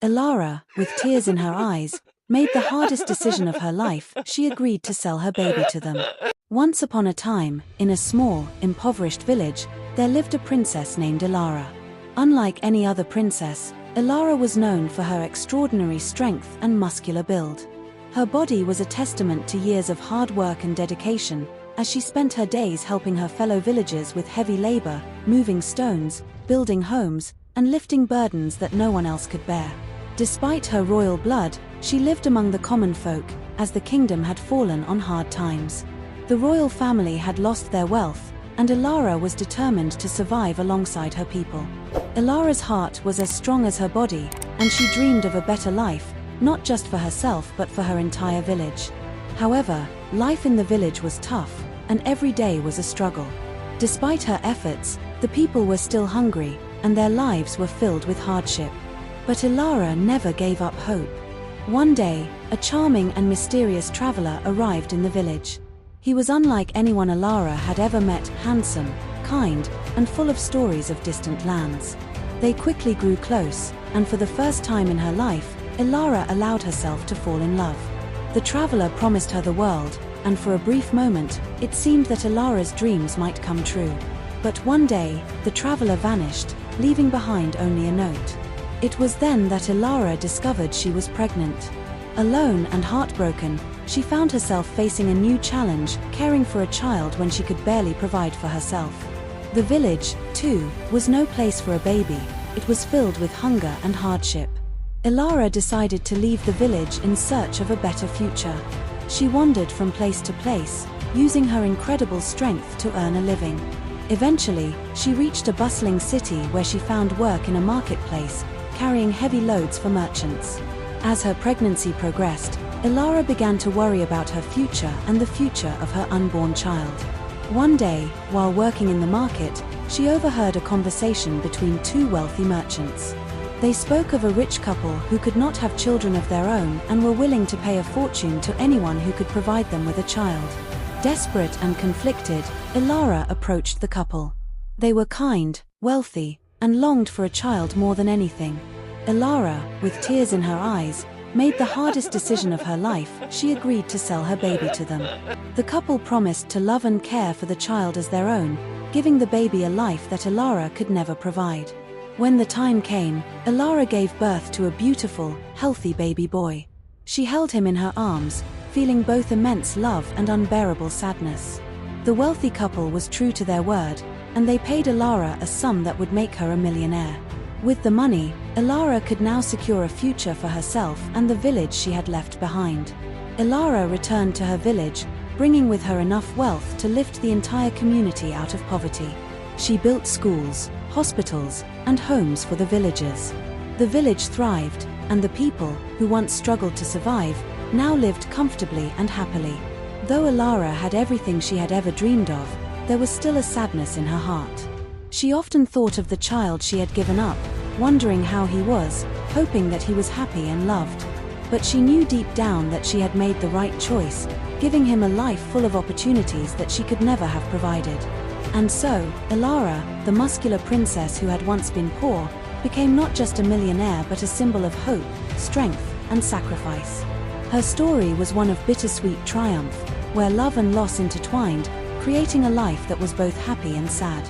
Elara, with tears in her eyes, made the hardest decision of her life. She agreed to sell her baby to them. Once upon a time, in a small, impoverished village, there lived a princess named Elara. Unlike any other princess, Elara was known for her extraordinary strength and muscular build. Her body was a testament to years of hard work and dedication, as she spent her days helping her fellow villagers with heavy labor, moving stones, building homes, and lifting burdens that no one else could bear. Despite her royal blood, she lived among the common folk, as the kingdom had fallen on hard times. The royal family had lost their wealth, and Elara was determined to survive alongside her people. Elara's heart was as strong as her body, and she dreamed of a better life, not just for herself but for her entire village. However, life in the village was tough, and every day was a struggle. Despite her efforts, the people were still hungry, and their lives were filled with hardship. But Elara never gave up hope. One day, a charming and mysterious traveler arrived in the village. He was unlike anyone Elara had ever met, handsome, kind, and full of stories of distant lands. They quickly grew close, and for the first time in her life, Elara allowed herself to fall in love. The traveler promised her the world, and for a brief moment, it seemed that Elara's dreams might come true. But one day, the traveler vanished, leaving behind only a note. It was then that Elara discovered she was pregnant. Alone and heartbroken, she found herself facing a new challenge, caring for a child when she could barely provide for herself. The village, too, was no place for a baby. It was filled with hunger and hardship. Elara decided to leave the village in search of a better future. She wandered from place to place, using her incredible strength to earn a living. Eventually, she reached a bustling city where she found work in a marketplace, carrying heavy loads for merchants. As her pregnancy progressed, Elara began to worry about her future and the future of her unborn child. One day, while working in the market, she overheard a conversation between two wealthy merchants. They spoke of a rich couple who could not have children of their own and were willing to pay a fortune to anyone who could provide them with a child. Desperate and conflicted, Elara approached the couple. They were kind, wealthy, and longed for a child more than anything. Elara, with tears in her eyes, made the hardest decision of her life. She agreed to sell her baby to them. The couple promised to love and care for the child as their own, giving the baby a life that Elara could never provide. When the time came, Elara gave birth to a beautiful, healthy baby boy. She held him in her arms, feeling both immense love and unbearable sadness. The wealthy couple was true to their word, and they paid Elara a sum that would make her a millionaire. With the money, Elara could now secure a future for herself and the village she had left behind. Elara returned to her village, bringing with her enough wealth to lift the entire community out of poverty. She built schools, hospitals, and homes for the villagers. The village thrived, and the people, who once struggled to survive, now lived comfortably and happily. Though Elara had everything she had ever dreamed of, there was still a sadness in her heart. She often thought of the child she had given up, wondering how he was, hoping that he was happy and loved. But she knew deep down that she had made the right choice, giving him a life full of opportunities that she could never have provided. And so, Elara, the muscular princess who had once been poor, became not just a millionaire but a symbol of hope, strength, and sacrifice. Her story was one of bittersweet triumph, where love and loss intertwined, creating a life that was both happy and sad.